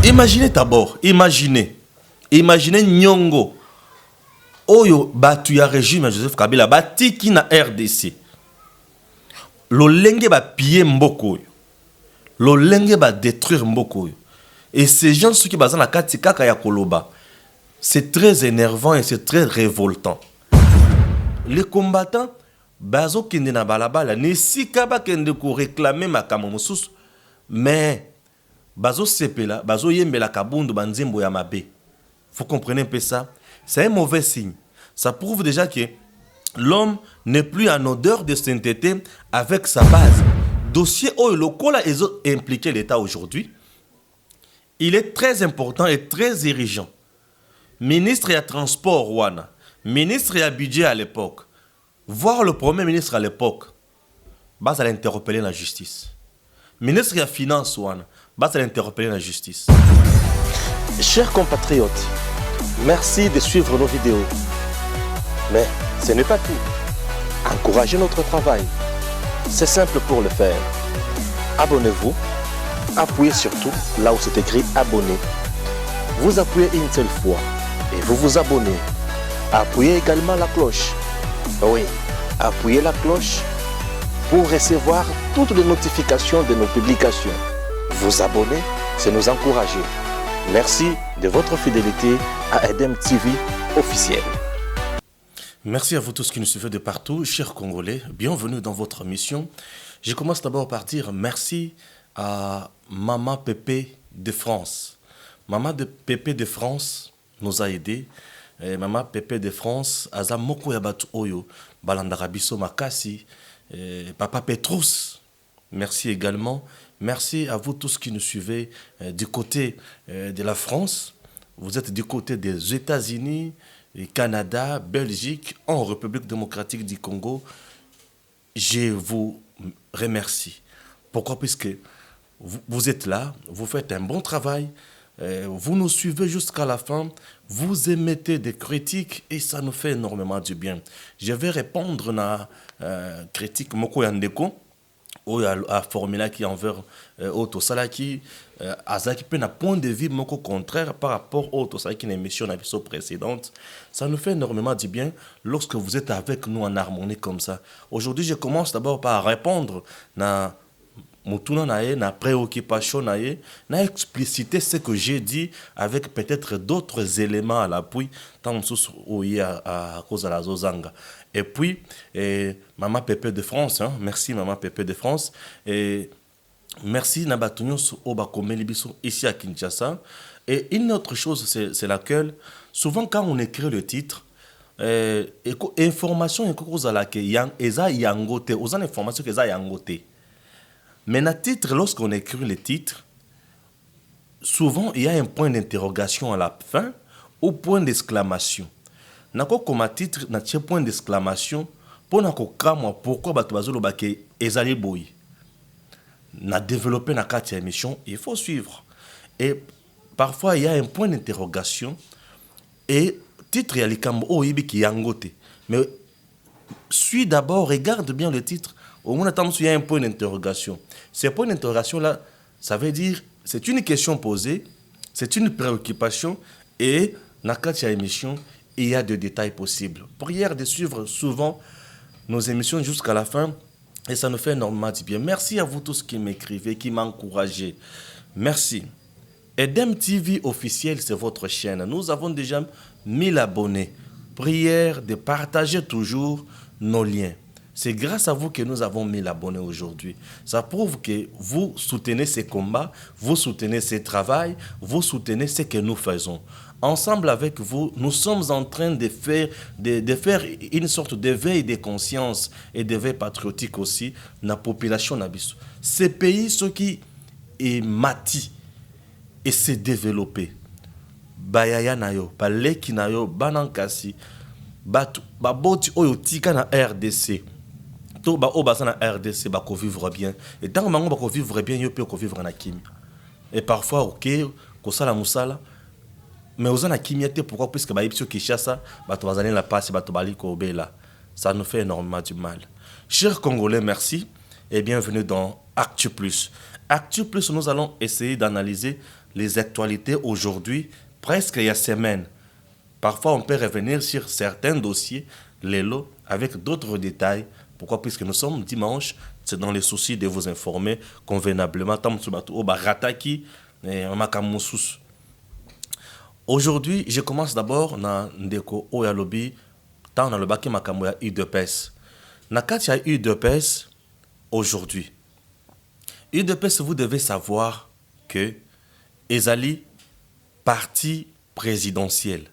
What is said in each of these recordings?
Imaginez d'abord, imaginez Nyongo. Oyo batu ya régime Joseph Kabila batiki na RDC. Lolenge ba piller mboko. Lolenge ba détruire mboko. Et ces gens ceux qui basent na kati kaka ya koloba. C'est très énervant et c'est très révoltant. Les combattants bazo kende na balabala ne sika ba kende ko réclamer makambo mususu mais bazo sepela bazo yembela kabundu banzembo ya mabe. Vous comprenez un peu ça? C'est un mauvais signe. Ça prouve déjà que l'homme n'est plus en odeur de sainteté avec sa base. Dossier où le Kola est impliqué l'État aujourd'hui, il est très important et très dirigeant. Ministre et transport, Wana. Ministre et budget à l'époque. Voir le premier ministre à l'époque, bah ça l'interpeller la justice. Ministre et finance, Wana. Bah ça l'interpeller la justice. Chers compatriotes, merci de suivre nos vidéos. Mais ce n'est pas tout. Encouragez notre travail. C'est simple pour le faire. Abonnez-vous. Appuyez surtout là où c'est écrit abonner. Vous appuyez une seule fois et vous vous abonnez. Appuyez également la cloche. Oui, appuyez la cloche pour recevoir toutes les notifications de nos publications. Vous abonner, c'est nous encourager. Merci de votre fidélité à Edem TV officiel. Merci à vous tous qui nous suivez de partout, chers Congolais. Bienvenue dans votre mission. Je commence d'abord par dire merci à Maman Pépé de France. Maman de Pépé de France nous a aidés. Maman Pépé de France, Aza Moko Yabatu Oyo, Balandarabiso Makasi, Papa Petrus. Merci également. Merci à vous tous qui nous suivez du côté de la France. Vous êtes du côté des États-Unis, Canada, Belgique, en République démocratique du Congo. Je vous remercie. Pourquoi? Puisque vous êtes là, vous faites un bon travail, vous nous suivez jusqu'à la fin, vous émettez des critiques et ça nous fait énormément du bien. Je vais répondre à la critique Moko Yandeko. A formula qui envers Auto Salaki, Azaki peut un point de vue beaucoup contraire par rapport à Auto Salaki, une émission précédente. Ça nous fait énormément du bien lorsque vous êtes avec nous en harmonie comme ça. Aujourd'hui, je commence d'abord par répondre à Mutuna nae, na préoccupation nae, na expliciter ce que j'ai dit avec peut-être d'autres éléments à l'appui, tant que à cause de la Zozanga. Et puis, Maman Pépé de France, hein, merci Maman Pépé de France, et merci Nabatunios Obakomelibiso ici à Kinshasa. Et une autre chose, c'est laquelle, souvent quand on écrit le titre, information est à laquelle eza yangote, aux informations que eza yangote. Mais dans le titre, lorsqu'on écrit le titre, souvent il y a un point d'interrogation à la fin ou point d'exclamation. Nako comme titre, na un point d'exclamation pour nako kamwa pourquoi bato bazolo bake ezali boy. Na développer na carte émission, il faut suivre. Et parfois il y a un point d'interrogation et titre ya likambo o yibi ki yangote. Mais suis d'abord, regarde bien le titre. Au moins, il y a un point d'interrogation. Ce point d'interrogation-là, ça veut dire, c'est une question posée, c'est une préoccupation, et dans le cadre de l'émission, il y a des détails possibles. Prière de suivre souvent nos émissions jusqu'à la fin, et ça nous fait énormément du bien. Merci à vous tous qui m'écrivez, qui m'encouragez. Merci. Edem TV officiel, c'est votre chaîne. Nous avons déjà 1000 abonnés. Prière de partager toujours nos liens. C'est grâce à vous que nous avons 1000 abonnés aujourd'hui. Ça prouve que vous soutenez ces combats, vous soutenez ce travail, vous soutenez ce que nous faisons. Ensemble avec vous, nous sommes en train de faire une sorte d'éveil de conscience et d'éveil patriotique aussi dans la population nabiso. Ces pays, ceux qui est mati et s'est développé. Bayaya nayo, baleki nayo, banankasi, batu, baboti oyo tika na RDC. Ba o basana RDC ba ko vivre bien et tant mango ba ko vivre bien yo peut ko vivre na kimi et parfois OK ko sala musala mais ozana kimia te pourquoi puisque ba yipso Kinshasa ba to bazana la passe ba to bali ko bela ça nous fait énormément du mal. Chers Congolais, merci et bienvenue dans Actu Plus. Actu Plus, nous allons essayer d'analyser les actualités aujourd'hui, presque il y a semaines. Parfois, on peut revenir sur certains dossiers, les lots, avec d'autres détails. Pourquoi? Puisque nous sommes dimanche, c'est dans les soucis de vous informer convenablement. Aujourd'hui, je commence d'abord dans Ndeko Oyalobi, tant dans le bac makambo ya UDPS. Na kati ya UDPS, aujourd'hui, UDPS, vous devez savoir que ezali parti présidentiel.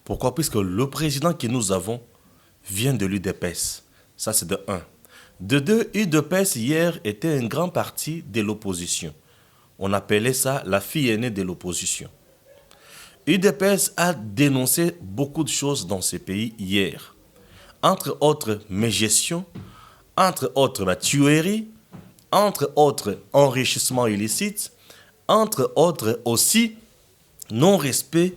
Pourquoi? Puisque le président que nous avons vient de l'UDPS. Ça, c'est de 1. De 2, UDPS, hier, était un grand parti de l'opposition. On appelait ça la fille aînée de l'opposition. UDPS a dénoncé beaucoup de choses dans ce pays hier. Entre autres, mégestion, entre autres, tuerie, entre autres, enrichissement illicite, entre autres aussi, non-respect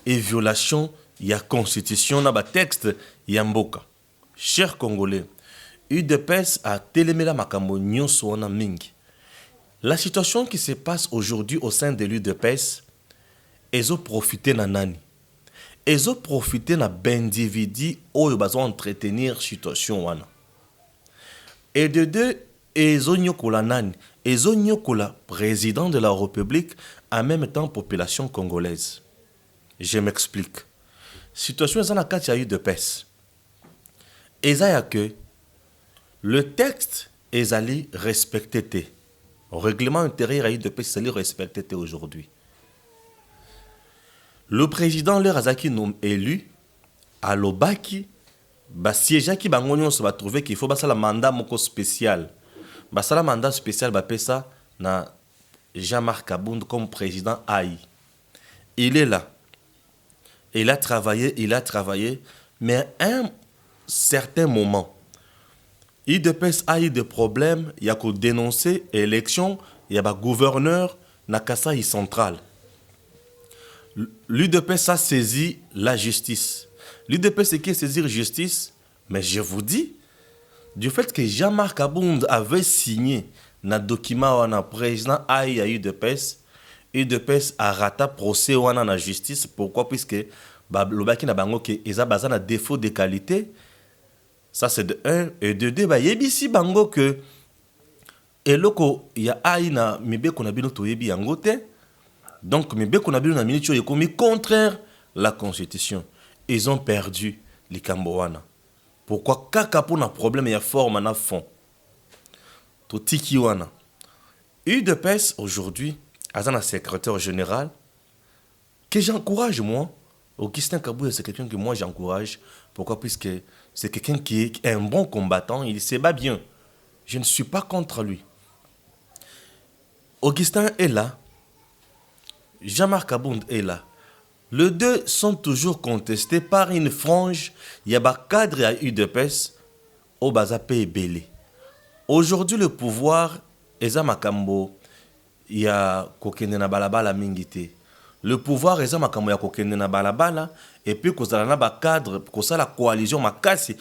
et violation de la constitution, dans le texte Yamboka. Chers Congolais, UDPS a télémé la makambo nyonso wana mingi. La situation qui se passe aujourd'hui au sein de l'UDPS, ils ont profité na nani. Ils ont profité na d'individus où ils ont entretenir situation wana. Et de 2, ils ont nyokola nani. Ils ont nyokola président de la République en même temps population congolaise. Je m'explique. Situation est dans la carte UDPS. Et ça que le texte est allé respecter. Le règlement intérieur à UDPS est allé respecter aujourd'hui. Le président le Razaki nom élu à l'Obaki, siège qui bangonyon se va trouver qu'il faut passer la mandat moko spécial. Ça la mandat spécial va ça na Jean-Marc Abound comme président AI. Il est là. Il a travaillé, mais à un certain moment, UDPS a eu des problèmes, il y a qu'à dénoncer l'élection, il y a un gouverneur na Kasai central. L'UDPS a saisi la justice. L'UDPS c'est qui a saisi la justice, mais je vous dis, du fait que Jean-Marc Abound avait signé un document wana président AI à UDPS, UDPS a raté procès wana na justice. Pourquoi? Puisque le baki na bango ke eza baza na défaut de qualité. Ça c'est de 1 et de 2 yebisi bango que eloko ya AI na mibeko na bino to yebi yango te. Donc, contraire la Constitution. Ils ont perdu les Cambouana. Pourquoi? Kaka pour un problème, il y a forme, il y a fond. Tout Tikiwana. UDPS, aujourd'hui, a un secrétaire général que j'encourage, moi. Augustin Kabouya, c'est quelqu'un que moi j'encourage. Pourquoi? Puisque c'est quelqu'un qui est un bon combattant, il se bat bien. Je ne suis pas contre lui. Augustin est là. Jean-Marc Abound est là. Les deux sont toujours contestés par une frange. Il y a un cadre à UDPS au Bazape et Belé. Aujourd'hui, le pouvoir est à Makambo. Il y a Kokende na balabala mingite. Le pouvoir est à Makambo, il y a Kokende na balabala. Et puis, qu'on a un cadre, qu'on a la coalition, makasi,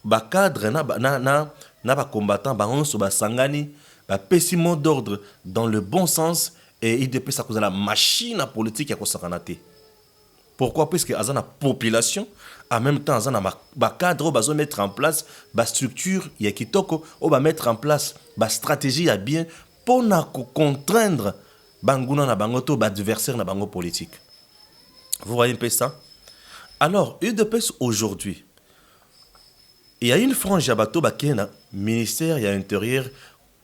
ba cadre, na ba combattant, ba onso, ba sangani, ba pessimo d'ordre dans le bon sens. Et UDPS a causé la machine politique qui a causé. Pourquoi? Parce que la population, en même temps, il y a un cadre qui va mettre en place, une structure, il y a qui va mettre en place une stratégie bien pour contraindre l'adversaire dans le politique. Vous voyez un peu ça? Alors, UDPS aujourd'hui, il y a une frange à bateau qui est ministère de l'Intérieur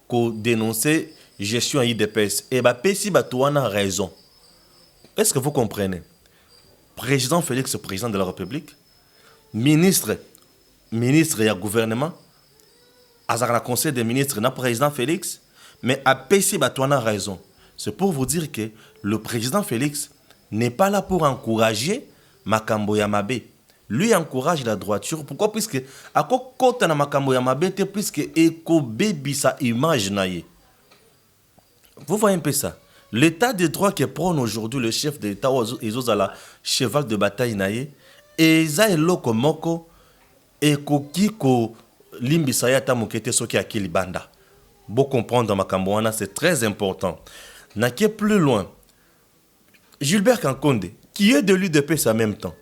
qui a dénoncé gestion à UDPS. Et si Batouana a raison. Est-ce que vous comprenez? Président Félix, président de la République, ministre et gouvernement, à conseil des ministres, na président Félix, mais à si Batouana a raison. C'est pour vous dire que le président Félix n'est pas là pour encourager Makambo Yamabe. Lui encourage la droiture. Pourquoi? Puisque à côté de Makambo Yamabe, puisque Eko Baby sa image naïe. Vous voyez un peu ça. L'état de droit qui prône aujourd'hui le chef de l'État, ils ont la cheval de bataille naïe, et ça est loko moko, et kiko limbisaya ta mokete soki akili banda. Bon comprendre dans Makamboana, c'est très important. n'a qu'à plus loin. Gilbert Kankonde, qui est de l'UDPS en même temps,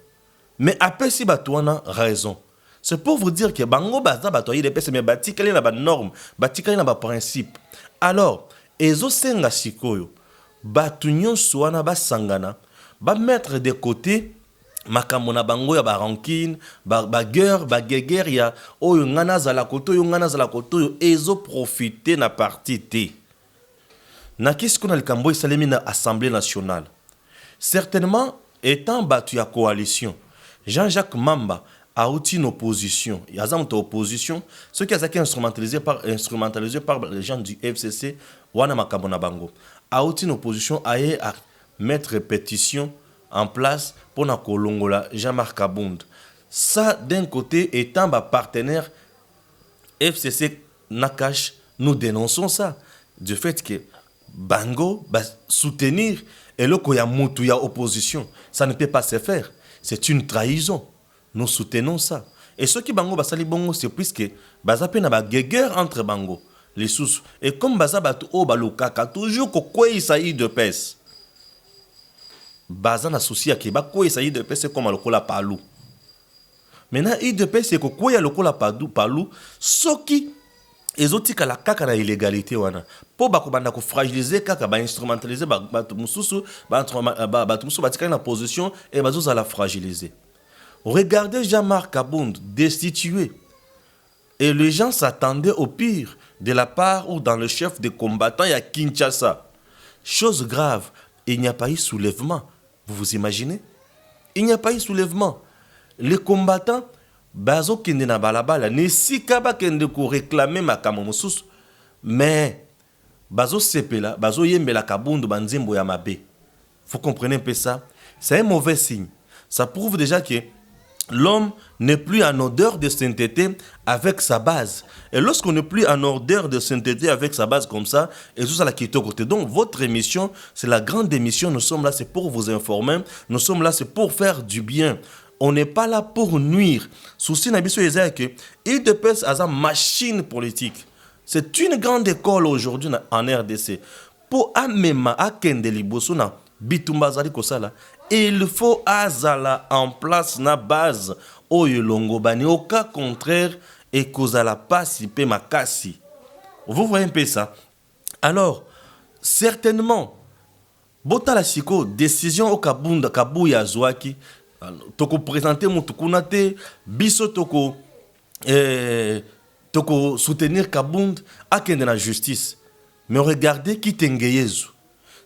mais après si Batouana raison. C'est pour vous dire que Bango Baza Batoyi l'UDPS, mais Batikali n'a pas de normes, Batikali n'a pas de principe. Alors, Ezo Senga Sikoyo, Batunyon Souana Basangana, va mettre de côté makamona bango ya ba rancune ba guerre ba guerre ya oyo ngana za la koto yo ezo profiter na parti te na qu'est-ce qu'on a le kambo isalemi na Assemblée nationale certainement étant battu à coalition Jean-Jacques Mamba a outil une opposition il y a une opposition ce qui a été instrumentalisé par les gens du FCC wana makamona bango a outil une opposition à mettre pétition en place pour na kolongola Jean-Marc Kabound. Ça, d'un côté, étant ma partenaire FCC Nakash, nous dénonçons ça. Du fait que Bango va soutenir et le koya mutuya opposition. Ça ne peut pas se faire. C'est une trahison. Nous soutenons ça. Et ce qui Bango basali bongo, c'est puisque baza pe na ba guerre entre Bango, les sous. Et comme baza batu o balukaka, toujours ko kwei saï de pes. Baza na souci à Québec, quoi essayer de passer comme le cola palou. Maintenant, il de passer que quoi le cola palou, ce qui est autre que la caca na illégalité wana. Pour bakobanda ko fragiliser kaka ba instrumentaliser ba mususu ba mususu batika na position et bazo la fragiliser. Regardez Jean-Marc Kabound destitué. Et les gens s'attendaient au pire de la part ou dans le chef des combattants à Kinshasa. Chose grave, il n'y a pas eu soulèvement. Vous vous imaginez? Il n'y a pas eu soulèvement. Les combattants, bazo kende na balabala, ne si kaba kende ko réclamer makamo mususu, mais bazo sepela, bazo yembela Kabundu banzembo ya mabe. Vous comprenez un peu ça? C'est un mauvais signe. Ça prouve déjà que l'homme n'est plus en odeur de sainteté avec sa base. Et lorsqu'on n'est plus en odeur de sainteté avec sa base comme ça, et tout ça la quitte au côté. Donc votre émission, c'est la grande émission. Nous sommes là, c'est pour vous informer. Nous sommes là, c'est pour faire du bien. On n'est pas là pour nuire. Souci n'abisso est que il dépêche à sa machine politique. C'est une grande école aujourd'hui en RDC. Pour amema akende liboso na bitumba zali kosala. Il faut azala en place na base oyo longo bani au cas contraire et kozala pasi pe makasi. Vous voyez un peu ça? Alors, certainement, bota la siko décision au Kabunda Kabuya Zwaki toko présenter mutukunate biso toko soutenir Kabund akende na justice. Mais regardez Kitengeyezu.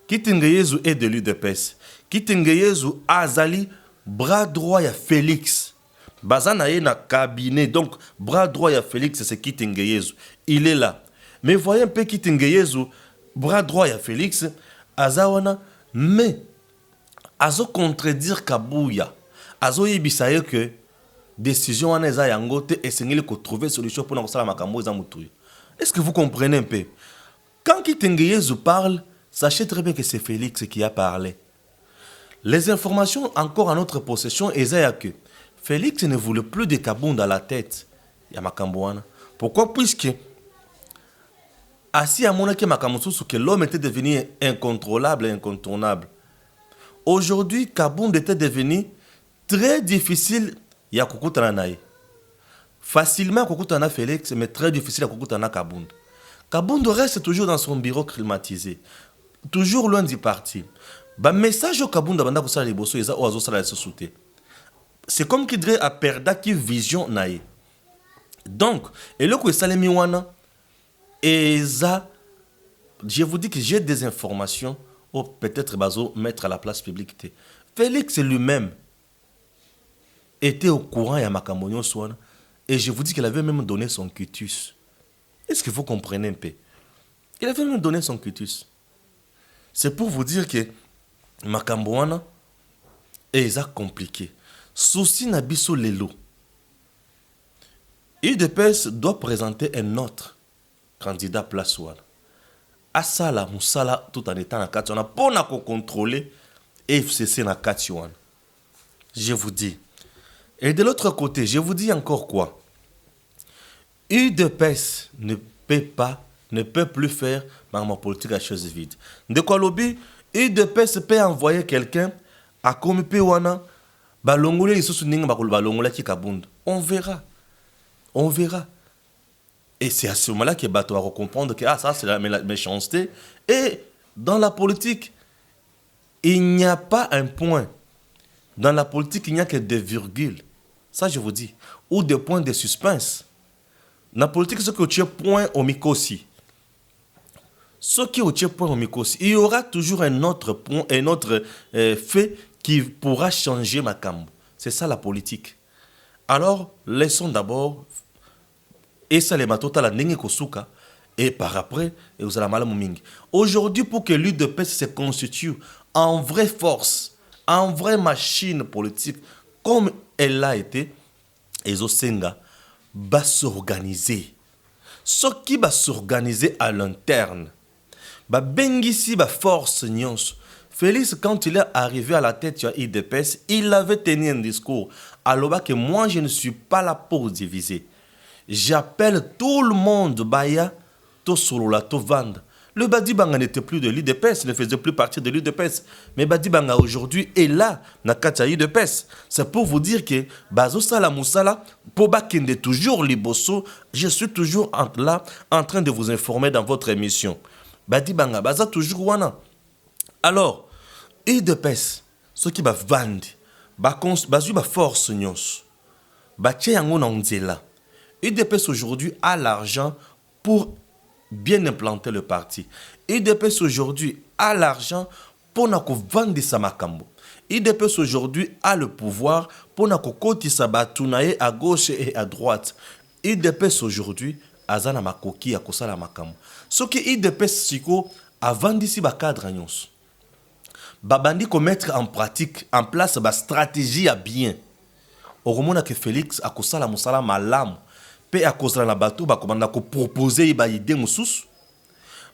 Kitengeyezu est de l'UDPS. Kitengeyezu azali bras droit ya Félix. Bazana est na cabinet. Donc, bras droit ya Félix, c'est Kitengeyezu. Il est là. Mais voyez un peu Kitengeyezu, bras droit ya Félix, azawana, mais azo contredire Kabuya. Azo yebisaye que décision en eza yangote et sengeli ko trouver solution pour na kosala makambo za mutuyo. Est-ce que vous comprenez un peu? Quand Kitengeyezu parle, sachez très bien que c'est Félix qui a parlé. Les informations encore en notre possession, est que Félix ne voulait plus de Kabound à la tête. Yamakambouana. Pourquoi? Puisque assis à mon que l'homme était devenu incontrôlable et incontournable. Aujourd'hui, Kabound était devenu très difficile. Yakukutana. Facilement Kukutana Félix, mais très difficile à Kukutana Kabound. Kabound reste toujours dans son bureau climatisé. Toujours loin du parti. Bah message au Kabunda banda kusala liboso eza o azo sala la société. C'est comme qui dirait à perda qui vision nae. Donc, et le ko salemi wana eza je vous dis que j'ai des informations ou peut-être bazo mettre à la place publique. Félix lui-même était au courant ya makambo swana et je vous dis qu'il avait même donné son quitus. Est-ce que vous comprenez un peu? Il avait même donné son quitus. C'est pour vous dire que Makambouana est compliqué. Souci Nabiso Lelo. UDPS doit présenter un autre candidat place ouana. Asala Moussala tout en étant en Katiwana pour contrôler FCC na Katiwana. Je vous dis. Et de l'autre côté, je vous dis encore quoi? UDPS ne peut pas ne peut plus faire ma politique à choses vides. De quoi lobby, UDPS peut envoyer quelqu'un à Komipe Wana, balongole isusu ninga balongola ki kabund. On verra. On verra. Et c'est à ce moment-là que Bato va comprendre que ça c'est la méchanceté. Et dans la politique, il n'y a pas un point. Dans la politique, il n'y a que des virgules. Ça, je vous dis. Ou des points de suspense. Dans la politique, ce que tu as point au Mikosi. Ce qui est au point au Mikosi, il y aura toujours un autre point, un autre fait qui pourra changer ma cambo. C'est ça la politique. Alors, laissons d'abord. Et ça, les matota la nengi kosuka. Et par après, vous allez mal mingi. Aujourd'hui, pour que l'UDPS se constitue en vraie force, en vraie machine politique, comme elle l'a été, Ezosenga va s'organiser. Ce qui va s'organiser à l'interne, va bengisi va force nyons. Félix, quand il est arrivé à la tête de l'UDPS, il avait tenu un discours. Alors que moi, je ne suis pas là pour diviser. J'appelle tout le monde, Baya, to solola, to vendre. Le Badibanga n'était plus de l'UDPS, ne faisait plus partie de l'UDPS. Mais Badibanga aujourd'hui est là, na kati UDPS. C'est pour vous dire que Bazo Sala Moussala, Poba Kende toujours liboso, je suis toujours là en train de vous informer dans votre émission. Badibanga, Baza toujours wana. Alors, UDPS, ce qui va vendre, Bazu va force nyos. Bache yango na nzela. UDPS aujourd'hui a l'argent pour bien implanter le parti. UDPS aujourd'hui a l'argent pour vendre sa makambo. UDPS aujourd'hui a le pouvoir pour koti sa batunaye à gauche et à droite. UDPS aujourd'hui a zana makoki ya kosala makambo. Ce qui UDPS siko a vendu si ba cadre nyons. Babandi ko mettre en pratique, en place ba stratégie à bien. Oromona que Félix a kosala musala malam. Pe a cause la bateau ba komanda ko proposer ba idée mususu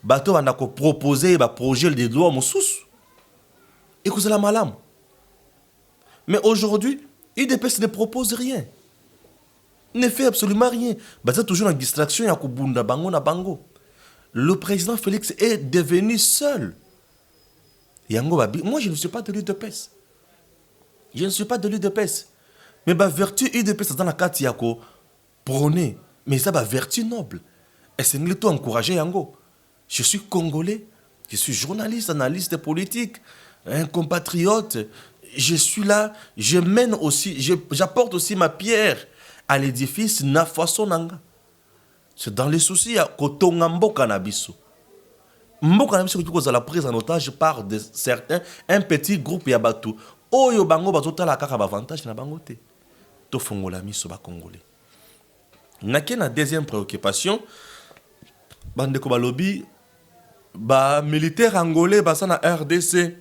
bateau banda ko proposer ba projet de loi mususu et cause la malam. Mais aujourd'hui UDPS ne propose rien, ne fait absolument rien. Baza toujours en distraction ya ko bunda bango na bango. Le président Félix est devenu seul. Yango babi, moi je ne suis pas de l'UDPS. Je ne suis pas de l'UDPS. Mais ba vertu UDPS dans la carte yako prôner, mais ça va vertu noble. Et c'est nous tout encourager Yango. Je suis congolais, je suis journaliste, analyste politique, un compatriote. Je suis là, je mène aussi, j'apporte aussi ma pierre à l'édifice na façon nanga. C'est dans les soucis à Kotonga Mboka Nabiso. Mboka Nabiso qui cause la prise en otage par de certains, un petit groupe Yabatu. Oyo bango bazota la kaka avantage na bangote. To fongola miso ba congolais. Na deuxième préoccupation, bandeko balobi ba militaire angolais basa na RDC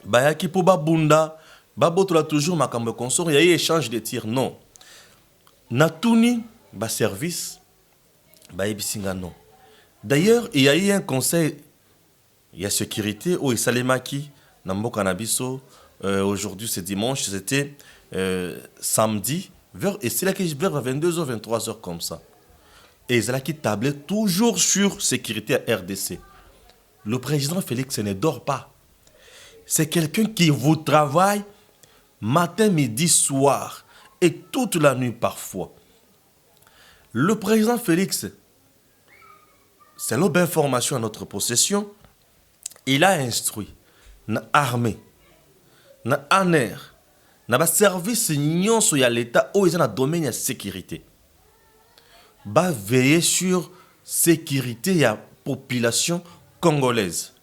ba yaki po ba bunda ba botola toujours makambo consort ya échange de tirs non. Na tuni ba service ba ebisinga non. D'ailleurs, il y a eu un conseil il y a sécurité au Isalemaki na mboka na biso aujourd'hui c'est dimanche, c'était samedi. Et c'est là que je vers 22h, 23h comme ça. Et c'est là qui tablait toujours sur sécurité à RDC. Le président Félix ne dort pas. C'est quelqu'un qui vous travaille matin, midi, soir et toute la nuit parfois. Le président Félix, c'est l'autre information à notre possession, il a instruit l'armée, l'ANR, na ba service nyonso ya l'état où ils ont un domaine de sécurité. Ba veiller sur sécurité ya population congolaise.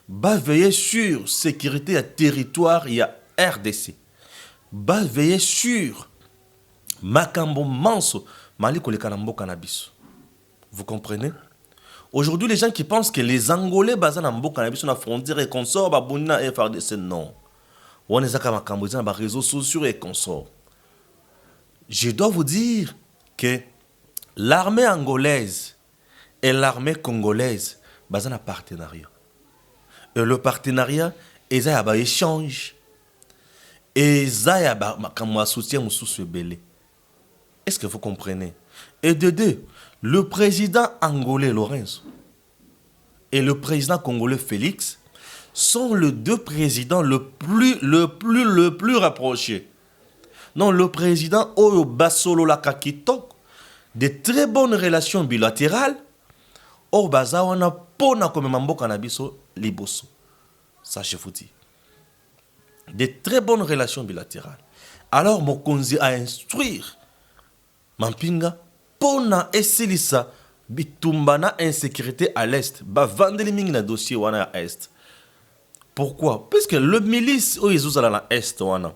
Ba veiller sur sécurité ya territoire ya RDC. Ba veiller sur makambo manso mali koleka na mboka na biso. Vous comprenez? Aujourd'hui les gens qui pensent que les Angolais basés na mboka na biso na frontière et consort ba bonna FRDC non. On est à Cambodge, dans les réseaux sociaux et consorts. Je dois vous dire que l'armée angolaise et l'armée congolaise basent un partenariat. Et le partenariat, ils ont un échange. Et ils ont un soutien sous ce belé. Est-ce que vous comprenez? Et de deux, Le président angolais Lorenzo et le président congolais Félix sont les deux présidents le plus rapprochés. Non, le président Oyo Basolo Lakakitok, de très bonnes relations bilatérales, au Bazawana Pona comme Mambo Kanabiso Liboso. Ça, je vous dis. De très bonnes relations bilatérales. Alors, Mokonzi a instruire Mampinga Pona Esilisa Bitumbana insécurité à l'Est. Ba vandeli mingi na dossier wana à Est. Pourquoi? Parce que le milice où ils ont à l'Est wana.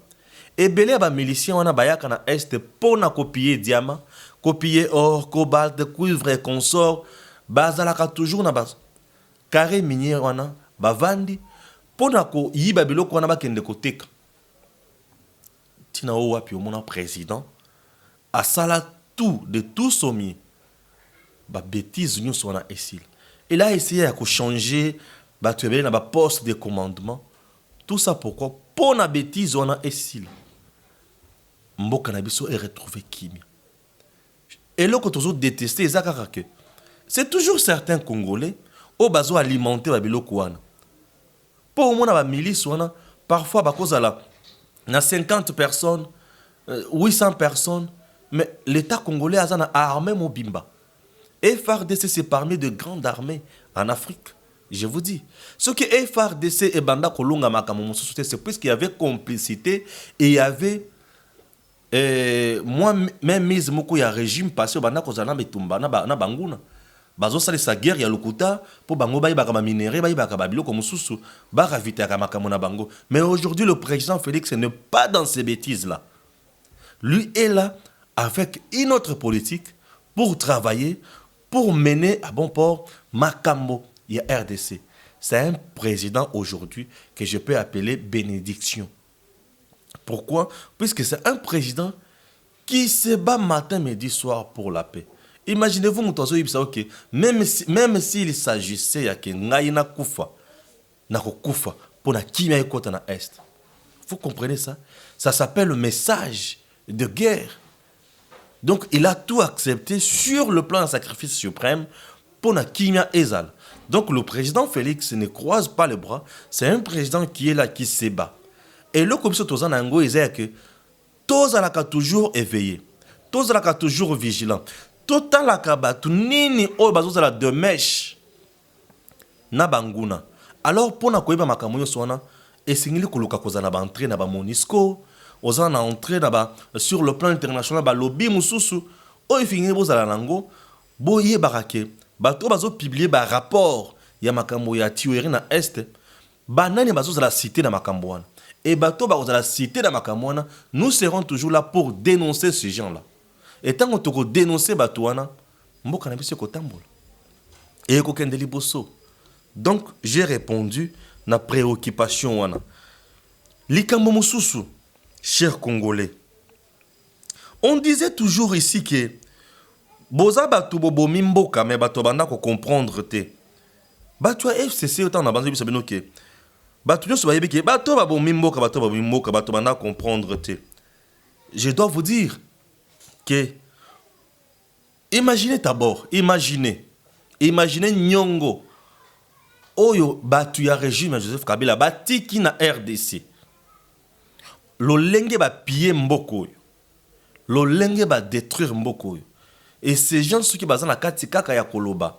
Et belé ba milicien wana bayaka na Est Pona copier diamant, copier or, cobalt, cuivre et consort. Bazalaka toujours na base. Carré minier wana ba vandi pona ko yiba biloko wana ba kende koteka. Tina o wapi mon président a sala tout de tout sommier. Ba bêtise nous sont na esil. Il a essayé à changer ba tuebele na ba poste de commandement. Tout ça pourquoi? Pona bêtise on a esil. Mboka na biso est retrouvé kimia. Et là quand on détesté ezaka que c'est toujours certains Congolais au bazo alimenter ba biloko wana. Pour au moins ba milice wana parfois ba cause la na 50 personnes 800 personnes mais l'état congolais a une armée mobimba. Et FARDC c'est parmi de grandes armées en Afrique. Je vous dis, ce que FARDC et Banda Kolonga Makamomo c'est parce qu'il y avait complicité et il y avait moi même mise moko ya régime passé Banda Kozana Betumba na banguna. Bazo sali sa guerre ya lokuta pour bango bayi bakama minéré bayi bakaba biloko mususu ba ravita makamona bango. Mais aujourd'hui le président Félix n'est pas dans ces bêtises là. Lui est là avec une autre politique pour travailler, pour mener à bon port Makambo ya RDC. C'est un président aujourd'hui que je peux appeler bénédiction. Pourquoi? Puisque c'est un président qui se bat matin, midi, soir pour la paix. Imaginez-vous, ok, même s'il s'agissait de Ngaïna Koufa, Koufa, pour la Kimia Ekota na Est. Vous comprenez ça? Ça s'appelle le message de guerre. Donc, il a tout accepté sur le plan de sacrifice suprême pour la Kimia Ezal. Donc, le président Félix ne croise pas les bras. C'est un président qui est là, qui se bat. Et le commission Tozan Ango, il dit que Tozalaka toujours éveillé, Tozalaka toujours vigilant. Total akabatu nini o bazozala de mèche na banguna. Alors pour na koyeba makambo sona esingili koluka kozana ba entrer na ba Monisco, ozana entrer na ba sur le plan international ba lobby mususu o ifingeli bozala nango boye barake bato bazo publier ba rapport ya makambo ya tuerie na Est banani bazozala cité na makambo wana et bato bazozala cité na makambo wana nous serons toujours là pour dénoncer ces gens-là. Et tant qu'on a dénoncé Batouana, mboka na biso ko tambola. Et ko kende liboso. Donc j'ai répondu na préoccupation wana. Likambo mususu, chers Congolais. On disait toujours ici que boza batu bobo mimboka mais batu banda ko comprendre te. Batu FCC autant na banzo biso benoke. Batu nyo so bayebi ke batu babo mimboka batu banda comprendre te. Je dois vous dire que imaginez d'abord, imaginez Nyongo Oyo batu ya régime Joseph Kabila batiki na RDC. Lolenge ba piller mboko. Lolenge ba détruire mboko. Et ces gens ceux qui bazana kati kaka ya koloba.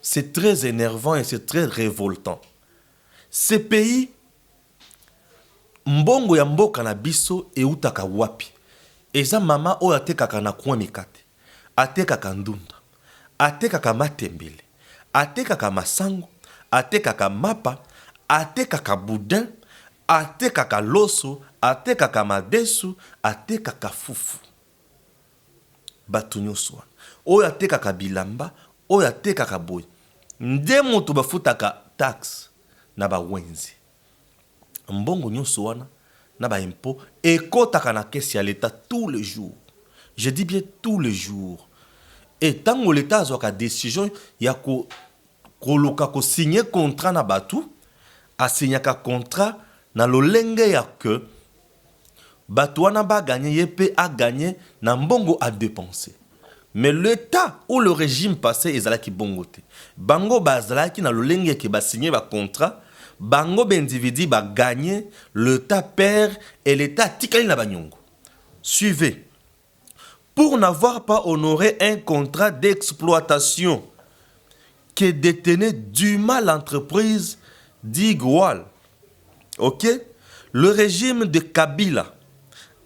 C'est très énervant et c'est très révoltant. Ces pays mbongo ya mboka na biso e utaka wapi. Eza mama oyo atekaka na coin mikate, atekaka ndunda, atekaka matembele, atekaka masango, atekaka mapa, atekaka boudin, atekaka loso, atekaka madesu, atekaka fufu. Batu nyonso wana. Oyo atekaka bilamba, oyo atekaka boy. Nde moto bafutaka taxe na ba wenzi. Mbongo nyonso wana na ba impôt et kotaka na caisse à l'état tous les jours. Je dis bien tous les jours. Et tant que l'état a une décision, il y a ko signer contrat na batu, a signer ka contrat na lolenge ya que batu wana ba gagner yepé a gagner na mbongo a dépenser. Mais l'état ou le régime passé ezalaki bongote. Bango bazalaki na lolenge ke ba signé ba contrat, bango b'individu ba gagné, l'état perd et l'état tikali na banyongo. Suivez. Pour n'avoir pas honoré un contrat d'exploitation que détenait dûment l'entreprise d'Igual, ok? Le régime de Kabila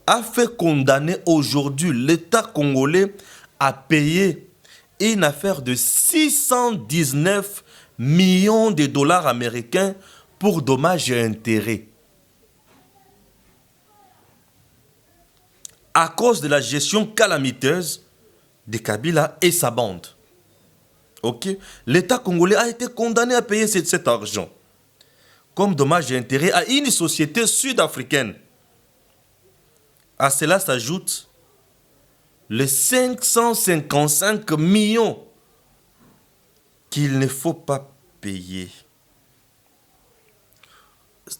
a fait condamner aujourd'hui l'État congolais à payer une affaire de 619 millions de dollars américains pour dommages et intérêts. À cause de la gestion calamiteuse de Kabila et sa bande. Ok? L'État congolais a été condamné à payer cet argent comme dommage et intérêt à une société sud-africaine. À cela s'ajoute les 555 millions qu'il ne faut pas payer.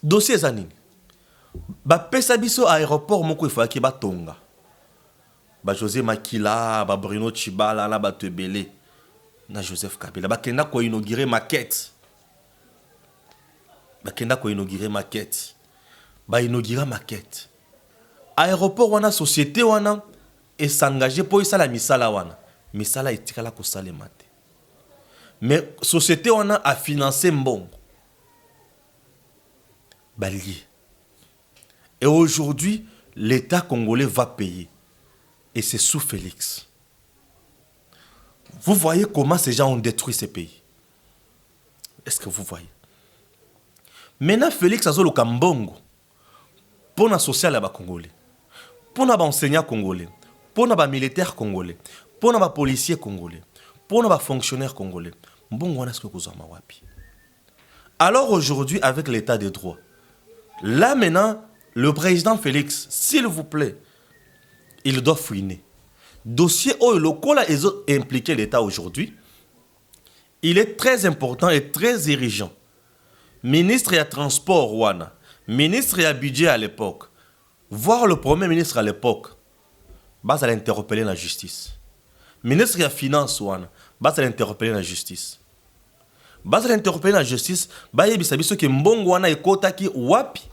Dossier Zaning. Ba pesa biso aéroport moko ifaki ba tonga. Ba José Makila, ba Bruno Chibala, na ba Tebele, na Joseph Kabila. Ba kenda ko inaugurer maquette. Ba kenda ko inaugurer maquette. Ba inaugurer maquette. Aéroport wana société wana et s'engager pour ça la misala wana. Misala etikala ko salema te. Mais société wana a financé mbongo. Balié. Et aujourd'hui, l'État congolais va payer. Et c'est sous Félix. Vous voyez comment ces gens ont détruit ce pays. Est-ce que vous voyez? Maintenant, Félix a le Kambongo. Pour la social à Congolais. Pour les enseignants congolais. Pour les militaires congolais. Pour les policiers congolais. Pour les fonctionnaires congolais. Mbongo est-ce que vous en avez? Alors aujourd'hui, avec l'État de droit, là maintenant, le président Félix, s'il vous plaît, il doit fouiner. Dossier où le col a impliqué l'État aujourd'hui, il est très important et très dirigeant. Ministre et transport Rwanda, ministre et budget à l'époque, voir le premier ministre à l'époque, bah ça l'interpeller la justice. Ministre et finance Rwanda, bah ça l'interpeller la justice. Bah ça l'interpeller la justice, bah il y a que mbongo wana ekotaki wapi.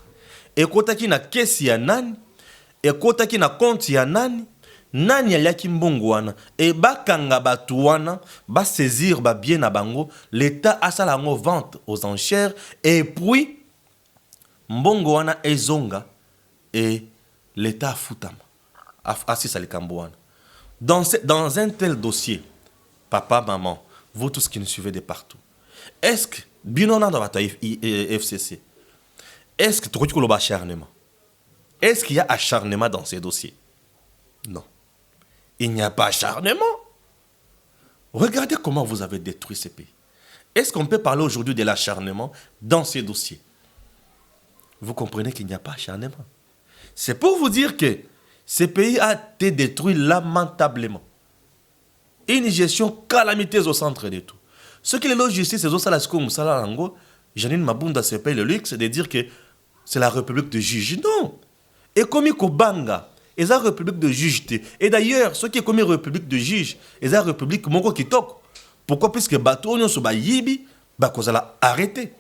Ekotaki na kesi ya nani, ekotaki na compte ya nani, nani aliaki mbongo wana, et bakanga batu wana, ba saisir ba bien na bango, l'État a sala ngo vente aux enchères, et puis, mbongo wana ezonga, et l'État futama, assis likambo wana. Dans un tel dossier, papa, maman, vous tous qui nous suivez de partout, est-ce que, binona dans votre FCC, est-ce que tu as acharnement? Est-ce qu'il y a acharnement dans ces dossiers? Non. Il n'y a pas acharnement. Regardez comment vous avez détruit ces pays. Est-ce qu'on peut parler aujourd'hui de l'acharnement dans ces dossiers? Vous comprenez qu'il n'y a pas acharnement. C'est pour vous dire que ce pays a été détruit lamentablement. Une gestion calamiteuse au centre de tout. Ce qui est la justice, c'est aussi la Moussala Janine Mabunda se paye le luxe de dire que c'est la République de juge. Non. Et comme Kobanga, et la République de juge. Et d'ailleurs, ceux qui est comme République de juge, et la République Moko Kitok. Pourquoi? Puisque Batonio Soba Yibi, Bakozala arrêté.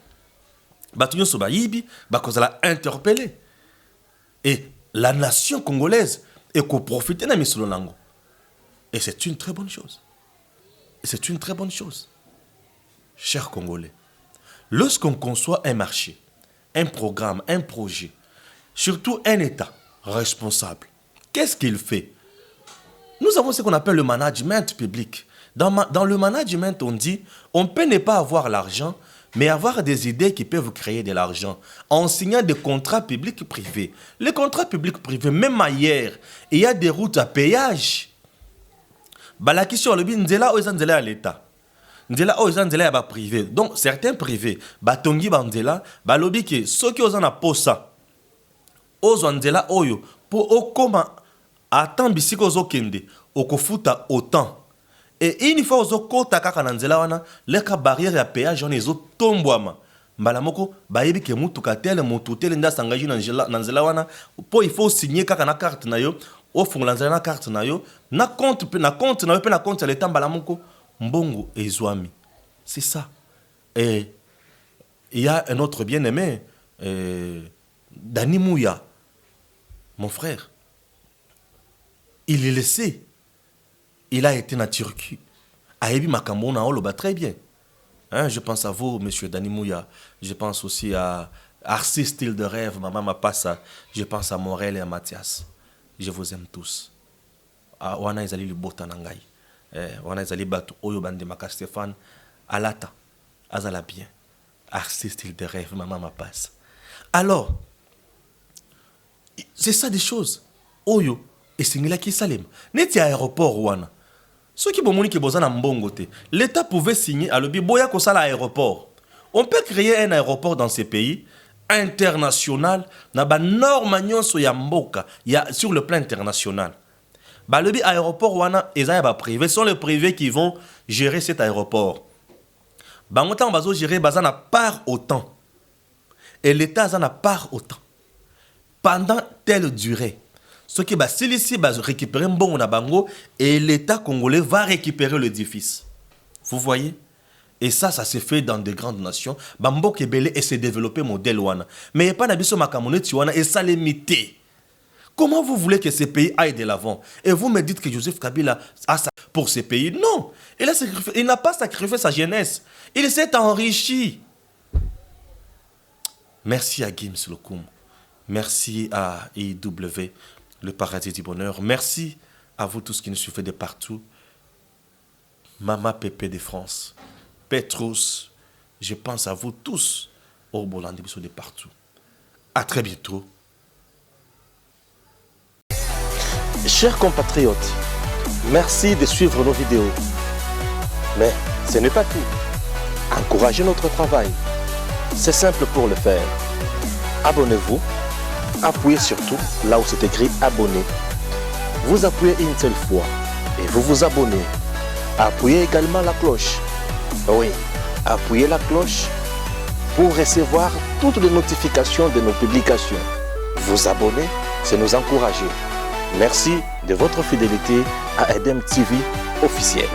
Batonio Soba Yibi, Bakozala interpellé. Et la nation congolaise est qu'on profite de Missolonango. Et c'est une très bonne chose. Et c'est une très bonne chose. Chers Congolais, lorsqu'on conçoit un marché, un programme, un projet, surtout un État responsable, qu'est-ce qu'il fait? Nous avons ce qu'on appelle le management public. Dans le management, on dit, on peut ne pas avoir l'argent, mais avoir des idées qui peuvent créer de l'argent en signant des contrats publics-privés. Les contrats publics-privés, même ailleurs, il y a des routes à péage. La question est à l'État. Ndela o nzela ya privé. Donc certains privés batongi bandela balobi ke soki ozana posa ozo nzela oyo po okoma atan bisiko ozokende okofuta autant. Et une fois ozokota kaka na nzela wana leka barrière ya péage on ezo tombwama mbala moko bayebi ke mutuka tele nda sangaji na nzela wana po il faut signer kaka na carte na yo ofungola nzela na carte na yo na compte na yo pe na compte ya leta mbala moko mbongo ezwami. C'est ça. Et il y a un autre bien-aimé, Dani Mouya, mon frère. Il est laissé. Il a été en Turquie. Aïbi Makambona Oloba, très bien. Hein, je pense à vous, monsieur Dani Mouya. Je pense aussi à Arcis Style de Rêve, Maman Mapassa. Je pense à Morel et à Mathias. Je vous aime tous. Wana Izali Libotanangai. Wana Izali Batu Oyobande Maka Stéphane. Alata. Azala bien. Arcis Style de Rêve, Maman Mapassa. Alors, c'est ça des choses. Oyo. Et c'est là qui salem. Neti aéroport wana. Ceux qui bomoni qui bozana mbongote. L'État pouvait signer à l'obi boya ko sala aéroport. On peut créer un aéroport dans ces pays international na ba norma nyonso ya mboka ya sur le plan international. Ba l'obi aéroport wana ezaya ba privé, sont les privés qui vont gérer cet aéroport. Ba ngota bazo gérer bazana part autant. Et l'État zana part autant. Pendant telle durée. Ce qui va récupérer un bon bango et l'État congolais va récupérer l'édifice. Vous voyez? Et ça se fait dans de grandes nations. Bambo Kebele et s'est développé modèle wana. Mais il n'y a pas d'abisso makamone tiwana et ça limité. Comment vous voulez que ces pays aillent de l'avant? Et vous me dites que Joseph Kabila a ça pour ces pays? Non. Il n'a pas sacrifié sa jeunesse. Il s'est enrichi. Merci à Gims Lokoum. Merci à IW. Le paradis du bonheur. Merci à vous tous qui nous suivez de partout. Mama Pépé de France. Petrus. Je pense à vous tous. Au Bolandi de partout. À très bientôt. Chers compatriotes, merci de suivre nos vidéos. Mais ce n'est pas tout. Encouragez notre travail. C'est simple pour le faire. Abonnez-vous. Appuyez surtout là où c'est écrit abonner. Vous appuyez une seule fois et vous vous abonnez. Appuyez également la cloche. Oui, appuyez la cloche pour recevoir toutes les notifications de nos publications. Vous abonner, c'est nous encourager. Merci de votre fidélité à Edem TV officiel.